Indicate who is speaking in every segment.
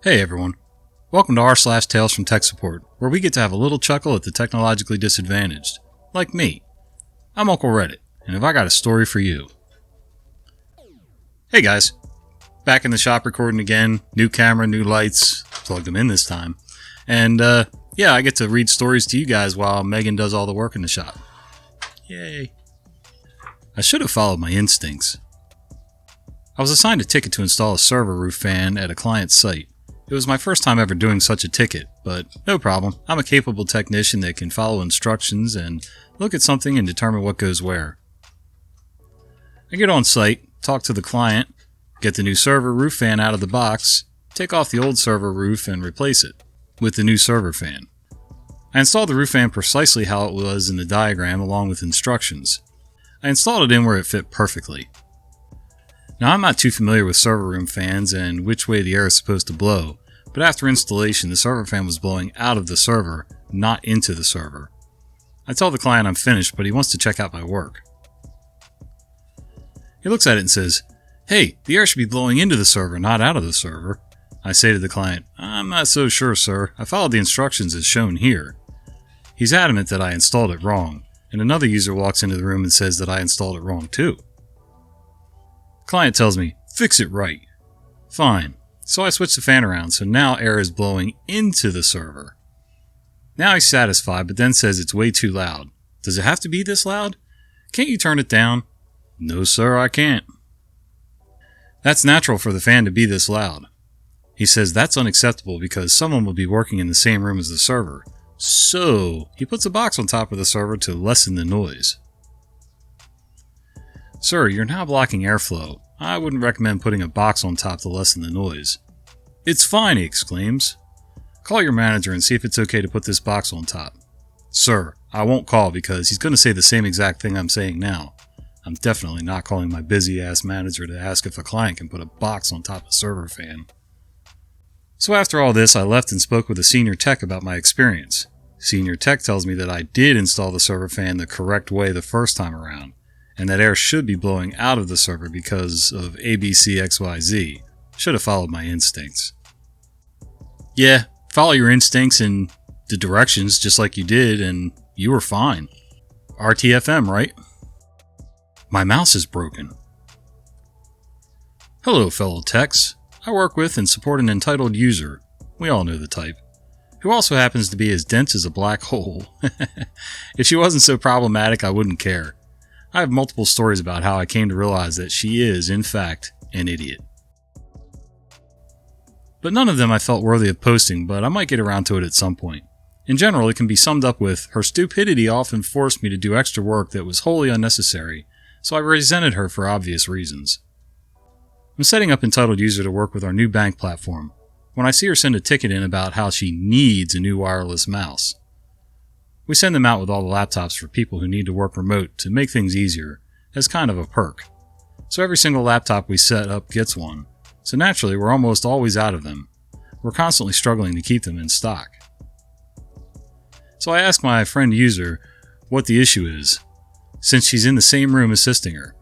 Speaker 1: Hey everyone, welcome to r/Tales from Tech Support, where we get to have a little chuckle at the technologically disadvantaged, like me. I'm Uncle Reddit, and have I got a story for you. Hey guys, back in the shop recording again, new camera, new lights, plugged them in this time, and I get to read stories to you guys while Megan does all the work in the shop. Yay. I should have followed my instincts. I was assigned a ticket to install a server roof fan at a client's site. It was my first time ever doing such a ticket, but no problem. I'm a capable technician that can follow instructions and look at something and determine what goes where. I get on site, talk to the client, get the new server roof fan out of the box, take off the old server roof and replace it with the new server fan. I installed the roof fan precisely how it was in the diagram along with instructions. I installed it in where it fit perfectly. Now, I'm not too familiar with server room fans and which way the air is supposed to blow, but after installation, the server fan was blowing out of the server, not into the server. I tell the client I'm finished, but he wants to check out my work. He looks at it and says, "Hey, the air should be blowing into the server, not out of the server." I say to the client, "I'm not so sure, sir. I followed the instructions as shown here." He's adamant that I installed it wrong, and another user walks into the room and says that I installed it wrong too. Client tells me, "Fix it right." Fine. So I switch the fan around, so now air is blowing into the server. Now he's satisfied, but then says it's way too loud. Does it have to be this loud? Can't you turn it down? No, sir, I can't. That's natural for the fan to be this loud. He says that's unacceptable because someone will be working in the same room as the server. So he puts a box on top of the server to lessen the noise. "Sir, you're now blocking airflow. I wouldn't recommend putting a box on top to lessen the noise." "It's fine," he exclaims. "Call your manager and see if it's okay to put this box on top." "Sir, I won't call because he's going to say the same exact thing I'm saying now. I'm definitely not calling my busy-ass manager to ask if a client can put a box on top of a server fan." So after all this, I left and spoke with a senior tech about my experience. Senior tech tells me that I did install the server fan the correct way the first time around, and that air should be blowing out of the server because of ABCXYZ. Should have followed my instincts. Yeah, follow your instincts and the directions just like you did, and you were fine. RTFM, right? My mouse is broken. Hello, fellow techs. I work with and support an entitled user, we all know the type, who also happens to be as dense as a black hole. If she wasn't so problematic, I wouldn't care. I have multiple stories about how I came to realize that she is, in fact, an idiot. But none of them I felt worthy of posting, but I might get around to it at some point. In general, it can be summed up with, her stupidity often forced me to do extra work that was wholly unnecessary, so I resented her for obvious reasons. I'm setting up Entitled User to work with our new bank platform, when I see her send a ticket in about how she needs a new wireless mouse. We send them out with all the laptops for people who need to work remote to make things easier, as kind of a perk. So every single laptop we set up gets one, so naturally we're almost always out of them. We're constantly struggling to keep them in stock. So I ask my friend user what the issue is, since she's in the same room assisting her.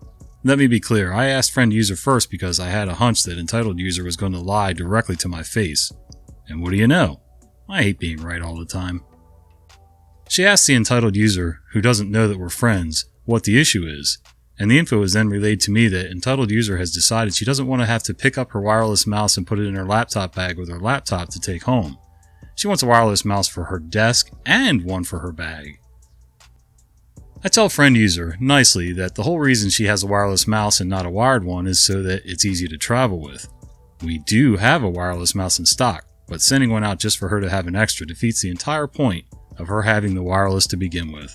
Speaker 1: Let me be clear, I asked friend user first because I had a hunch that entitled user was going to lie directly to my face. And what do you know? I hate being right all the time. She asks the entitled user, who doesn't know that we're friends, what the issue is, and the info is then relayed to me that entitled user has decided she doesn't want to have to pick up her wireless mouse and put it in her laptop bag with her laptop to take home. She wants a wireless mouse for her desk and one for her bag. I tell friend user, nicely, that the whole reason she has a wireless mouse and not a wired one is so that it's easy to travel with. We do have a wireless mouse in stock, but sending one out just for her to have an extra defeats the entire point of her having the wireless to begin with.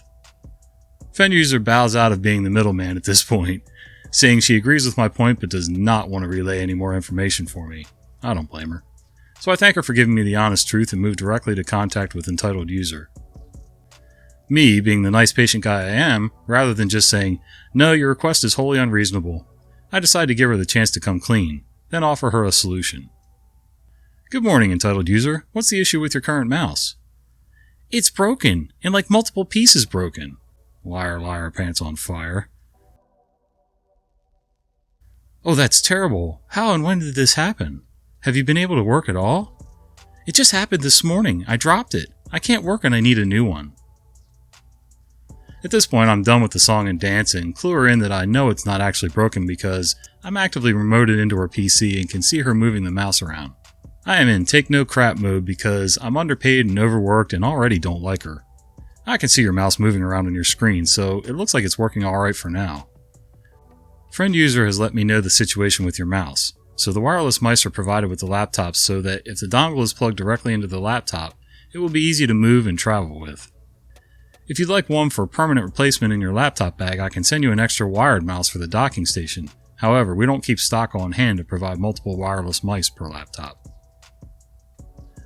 Speaker 1: Friend user bows out of being the middleman at this point, saying she agrees with my point but does not want to relay any more information for me. I don't blame her. So I thank her for giving me the honest truth and move directly to contact with entitled user. Me, being the nice patient guy I am, rather than just saying, "No, your request is wholly unreasonable," I decide to give her the chance to come clean, then offer her a solution. "Good morning, entitled user. What's the issue with your current mouse?" "It's broken, and like multiple pieces broken." Liar, liar, pants on fire. "Oh, that's terrible. How and when did this happen? Have you been able to work at all?" It just happened this morning. I dropped it. I can't work and I need a new one. At this point, I'm done with the song and dance and clue her in that I know it's not actually broken because I'm actively remoted into her PC and can see her moving the mouse around. I am in take no crap mode because I'm underpaid and overworked and already don't like her. I can see your mouse moving around on your screen, so it looks like it's working alright for now. Friend user has let me know the situation with your mouse. So the wireless mice are provided with the laptops so that if the dongle is plugged directly into the laptop, it will be easy to move and travel with. If you'd like one for permanent replacement in your laptop bag, I can send you an extra wired mouse for the docking station. However, we don't keep stock on hand to provide multiple wireless mice per laptop.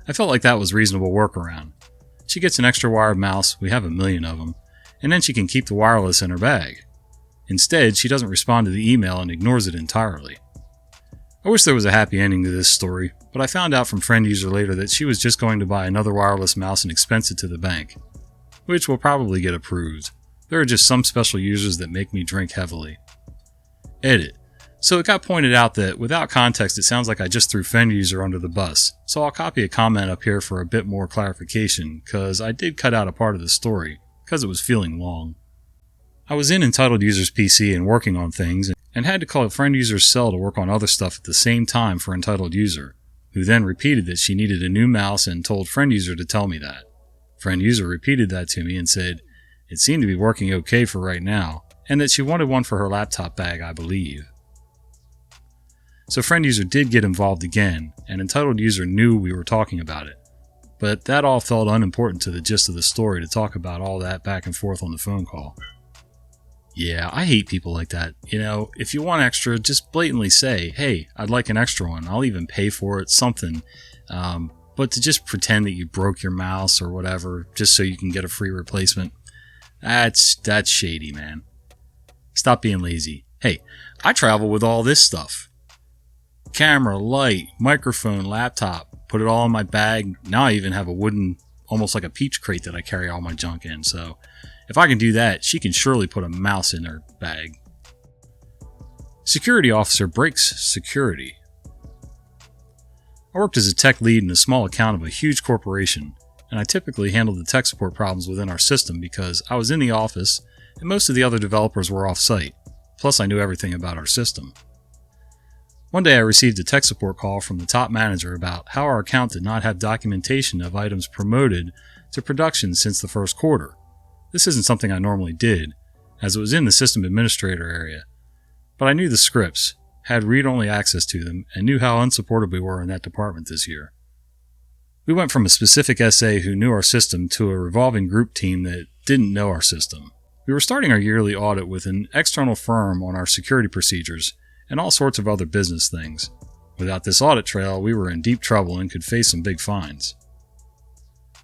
Speaker 1: I felt like that was reasonable workaround. She gets an extra wired mouse, we have a million of them, and then she can keep the wireless in her bag. Instead, she doesn't respond to the email and ignores it entirely. I wish there was a happy ending to this story, but I found out from friend user later that she was just going to buy another wireless mouse and expense it to the bank, which will probably get approved. There are just some special users that make me drink heavily. Edit. So it got pointed out that without context it sounds like I just threw friend user under the bus, so I'll copy a comment up here for a bit more clarification, cause I did cut out a part of the story, cause it was feeling long. I was in entitled user's PC and working on things, and had to call friend user's cell to work on other stuff at the same time for entitled user, who then repeated that she needed a new mouse and told friend user to tell me that. Friend user repeated that to me and said it seemed to be working okay for right now, and that she wanted one for her laptop bag, I believe. So friend user did get involved again, and entitled user knew we were talking about it, but that all felt unimportant to the gist of the story to talk about all that back and forth on the phone call. Yeah, I hate people like that. You know, if you want extra, just blatantly say, hey, I'd like an extra one. I'll even pay for it, something. But to just pretend that you broke your mouse or whatever, just so you can get a free replacement, that's shady, man. Stop being lazy. Hey, I travel with all this stuff. Camera, light, microphone, laptop, put it all in my bag. Now I even have a wooden, almost like a peach crate that I carry all my junk in, so if I can do that, she can surely put a mouse in her bag. Security officer breaks security. I worked as a tech lead in a small account of a huge corporation, and I typically handled the tech support problems within our system because I was in the office and most of the other developers were off-site, plus I knew everything about our system. One day I received a tech support call from the top manager about how our account did not have documentation of items promoted to production since the first quarter. This isn't something I normally did, as it was in the system administrator area, but I knew the scripts, had read-only access to them, and knew how unsupported we were in that department this year. We went from a specific SA who knew our system to a revolving group team that didn't know our system. We were starting our yearly audit with an external firm on our security procedures and all sorts of other business things. Without this audit trail, we were in deep trouble and could face some big fines.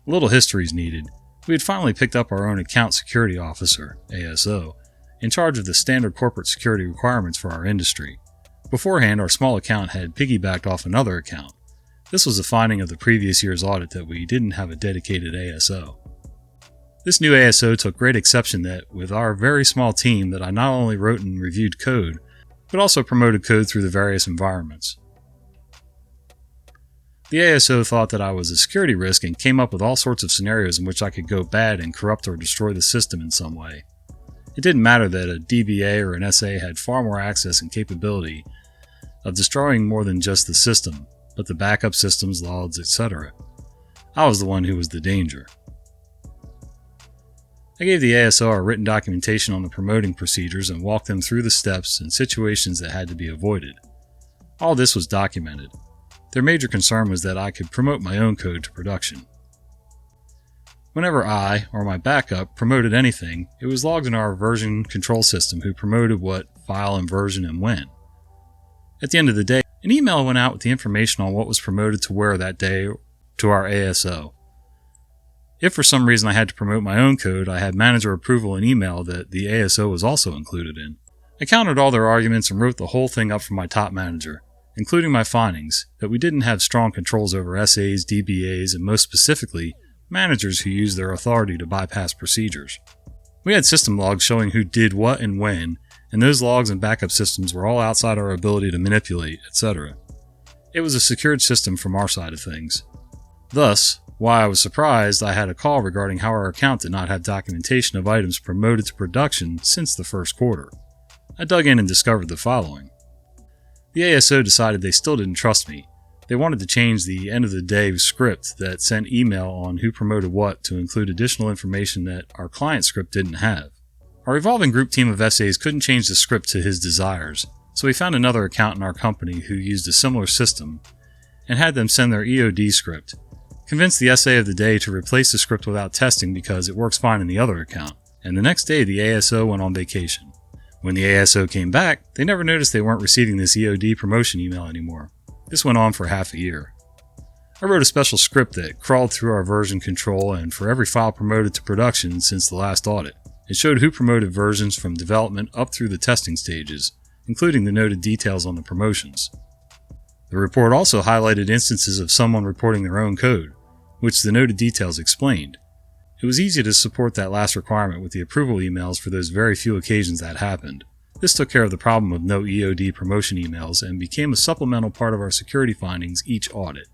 Speaker 1: A little history is needed. We had finally picked up our own account security officer, ASO, in charge of the standard corporate security requirements for our industry. Beforehand, our small account had piggybacked off another account. This was a finding of the previous year's audit that we didn't have a dedicated ASO. This new ASO took great exception that, with our very small team, that I not only wrote and reviewed code, but also promoted code through the various environments. The ASO thought that I was a security risk and came up with all sorts of scenarios in which I could go bad and corrupt or destroy the system in some way. It didn't matter that a DBA or an SA had far more access and capability of destroying more than just the system, but the backup systems, logs, etc. I was the one who was the danger. I gave the ASO our written documentation on the promoting procedures and walked them through the steps and situations that had to be avoided. All this was documented. Their major concern was that I could promote my own code to production. Whenever I, or my backup, promoted anything, it was logged in our version control system who promoted what, file and version, and when. At the end of the day, an email went out with the information on what was promoted to where that day to our ASO. If for some reason I had to promote my own code, I had manager approval and email that the ASO was also included in. I countered all their arguments and wrote the whole thing up for my top manager, including my findings, that we didn't have strong controls over SAs, DBAs, and most specifically, managers who used their authority to bypass procedures. We had system logs showing who did what and when, and those logs and backup systems were all outside our ability to manipulate, etc. It was a secured system from our side of things. Thus, why I was surprised I had a call regarding how our account did not have documentation of items promoted to production since the first quarter. I dug in and discovered the following. The ASO decided they still didn't trust me. They wanted to change the end of the day script that sent email on who promoted what to include additional information that our client script didn't have. Our evolving group team of SAs couldn't change the script to his desires, so we found another account in our company who used a similar system and had them send their EOD script. Convinced the SA of the day to replace the script without testing because it works fine in the other account, and the next day the ASO went on vacation. When the ASO came back, they never noticed they weren't receiving this EOD promotion email anymore. This went on for half a year. I wrote a special script that crawled through our version control, and for every file promoted to production since the last audit, it showed who promoted versions from development up through the testing stages, including the noted details on the promotions. The report also highlighted instances of someone reporting their own code, which the noted details explained. It was easy to support that last requirement with the approval emails for those very few occasions that happened. This took care of the problem of no EOD promotion emails and became a supplemental part of our security findings each audit.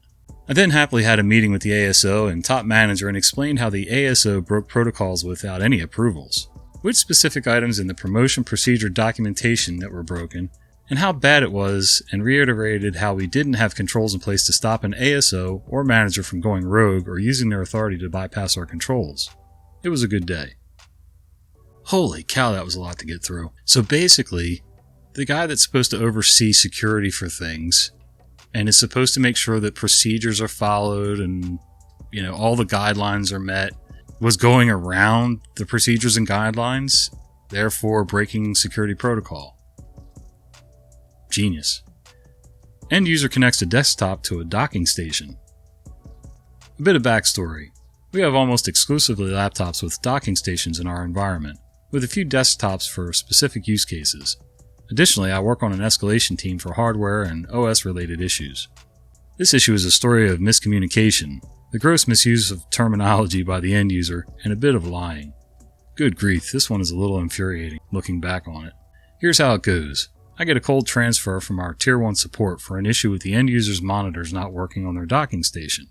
Speaker 1: I then happily had a meeting with the ASO and top manager and explained how the ASO broke protocols without any approvals, which specific items in the promotion procedure documentation that were broken, and how bad it was, and reiterated how we didn't have controls in place to stop an ASO or manager from going rogue or using their authority to bypass our controls. It was a good day. Holy cow, that was a lot to get through. So basically, the guy that's supposed to oversee security for things and is supposed to make sure that procedures are followed and, all the guidelines are met, was going around the procedures and guidelines, therefore breaking security protocol. Genius. End user connects a desktop to a docking station. A bit of backstory. We have almost exclusively laptops with docking stations in our environment, with a few desktops for specific use cases. Additionally, I work on an escalation team for hardware and OS-related issues. This issue is a story of miscommunication, the gross misuse of terminology by the end user, and a bit of lying. Good grief, this one is a little infuriating, looking back on it. Here's how it goes. I get a cold transfer from our Tier 1 support for an issue with the end user's monitors not working on their docking station.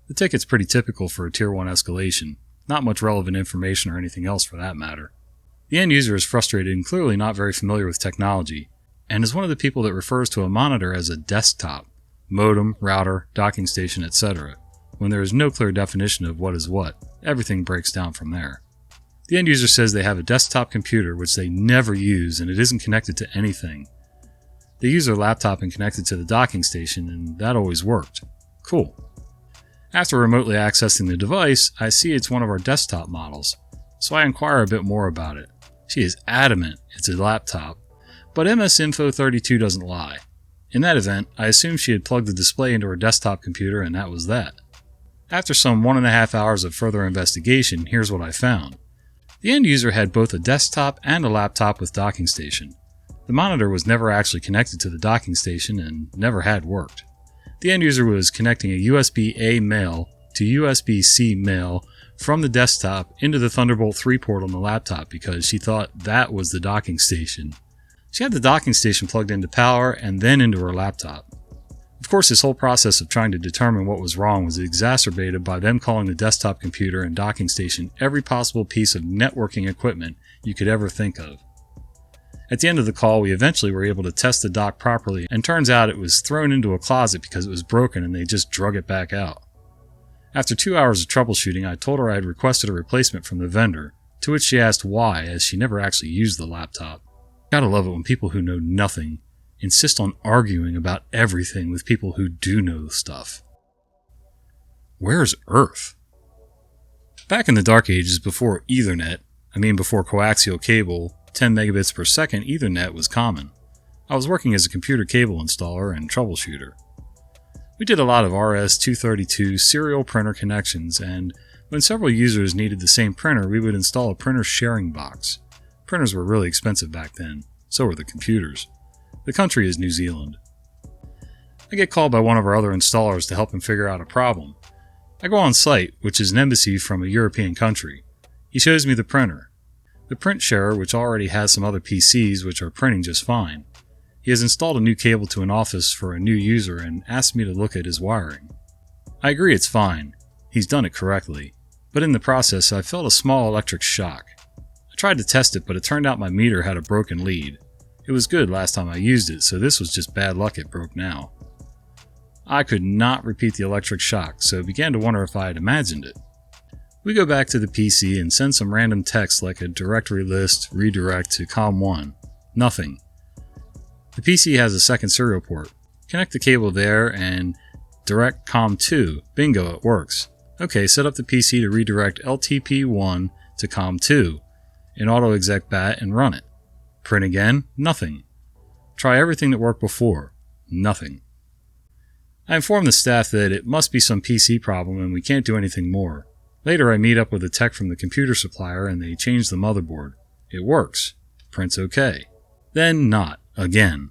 Speaker 1: The ticket's pretty typical for a Tier 1 escalation, not much relevant information or anything else for that matter. The end user is frustrated and clearly not very familiar with technology, and is one of the people that refers to a monitor as a desktop, modem, router, docking station, etc. When there is no clear definition of what is what, everything breaks down from there. The end user says they have a desktop computer which they never use and it isn't connected to anything. They use their laptop and connect it to the docking station, and that always worked. Cool. After remotely accessing the device, I see it's one of our desktop models, so I inquire a bit more about it. She is adamant it's a laptop, but MS Info 32 doesn't lie. In that event, I assumed she had plugged the display into her desktop computer and that was that. After some 1.5 hours of further investigation, here's what I found. The end user had both a desktop and a laptop with docking station. The monitor was never actually connected to the docking station and never had worked. The end user was connecting a USB-A mail to USB-C mail from the desktop into the Thunderbolt 3 port on the laptop because she thought that was the docking station. She had the docking station plugged into power and then into her laptop. Of course, this whole process of trying to determine what was wrong was exacerbated by them calling the desktop computer and docking station every possible piece of networking equipment you could ever think of. At the end of the call, we eventually were able to test the dock properly, and turns out it was thrown into a closet because it was broken and they just drug it back out. After 2 hours of troubleshooting, I told her I had requested a replacement from the vendor, to which she asked why, as she never actually used the laptop. Gotta love it when people who know nothing insist on arguing about everything with people who do know stuff. Where's Earth? Back in the dark ages before Ethernet, before coaxial cable, 10 megabits per second Ethernet was common. I was working as a computer cable installer and troubleshooter. We did a lot of RS-232 serial printer connections, and when several users needed the same printer, we would install a printer sharing box. Printers were really expensive back then, so were the computers. The country is New Zealand. I get called by one of our other installers to help him figure out a problem. I go on site, which is an embassy from a European country. He shows me the printer. The print sharer, which already has some other PCs which are printing just fine. He has installed a new cable to an office for a new user and asked me to look at his wiring. I agree it's fine. He's done it correctly. But in the process, I felt a small electric shock. I tried to test it, but it turned out my meter had a broken lead. It was good last time I used it, so this was just bad luck it broke now. I could not repeat the electric shock, so began to wonder if I had imagined it. We go back to the PC and send some random text like a directory list redirect to COM1. Nothing. The PC has a second serial port. Connect the cable there and direct COM2. Bingo, it works. Okay, set up the PC to redirect LTP1 to COM2 in autoexec bat and run it. Print again, nothing. Try everything that worked before, nothing. I inform the staff that it must be some PC problem and we can't do anything more. Later I meet up with a tech from the computer supplier and they change the motherboard. It works. Prints okay. Then not, again.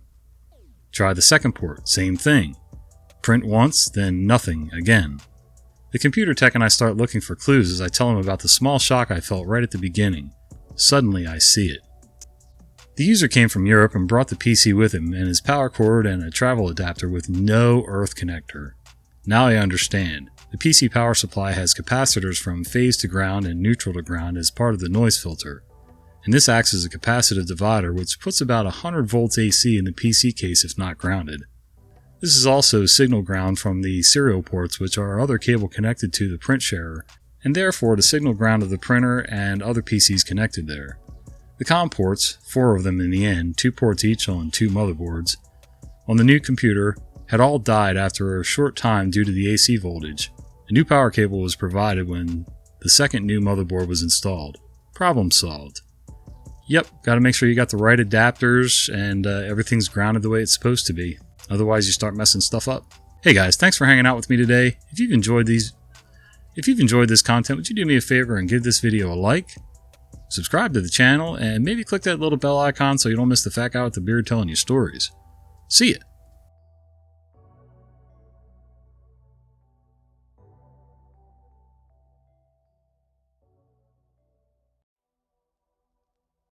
Speaker 1: Try the second port, same thing. Print once, then nothing again. The computer tech and I start looking for clues as I tell him about the small shock I felt right at the beginning. Suddenly I see it. The user came from Europe and brought the PC with him and his power cord and a travel adapter with no earth connector. Now I understand. The PC power supply has capacitors from phase to ground and neutral to ground as part of the noise filter. And this acts as a capacitive divider which puts about 100 volts AC in the PC case if not grounded. This is also signal ground from the serial ports which are other cable connected to the print sharer, and therefore the signal ground of the printer and other PCs connected there. The COM ports, 4 of them in the end, 2 ports each on 2 motherboards, on the new computer had all died after a short time due to the AC voltage. A new power cable was provided when the second new motherboard was installed. Problem solved. Yep, gotta make sure you got the right adapters and everything's grounded the way it's supposed to be. Otherwise you start messing stuff up. Hey guys, thanks for hanging out with me today. If you've enjoyed this content, would you do me a favor and give this video a like? Subscribe to the channel and maybe click that little bell icon so you don't miss the fat guy with the beard telling you stories. See ya!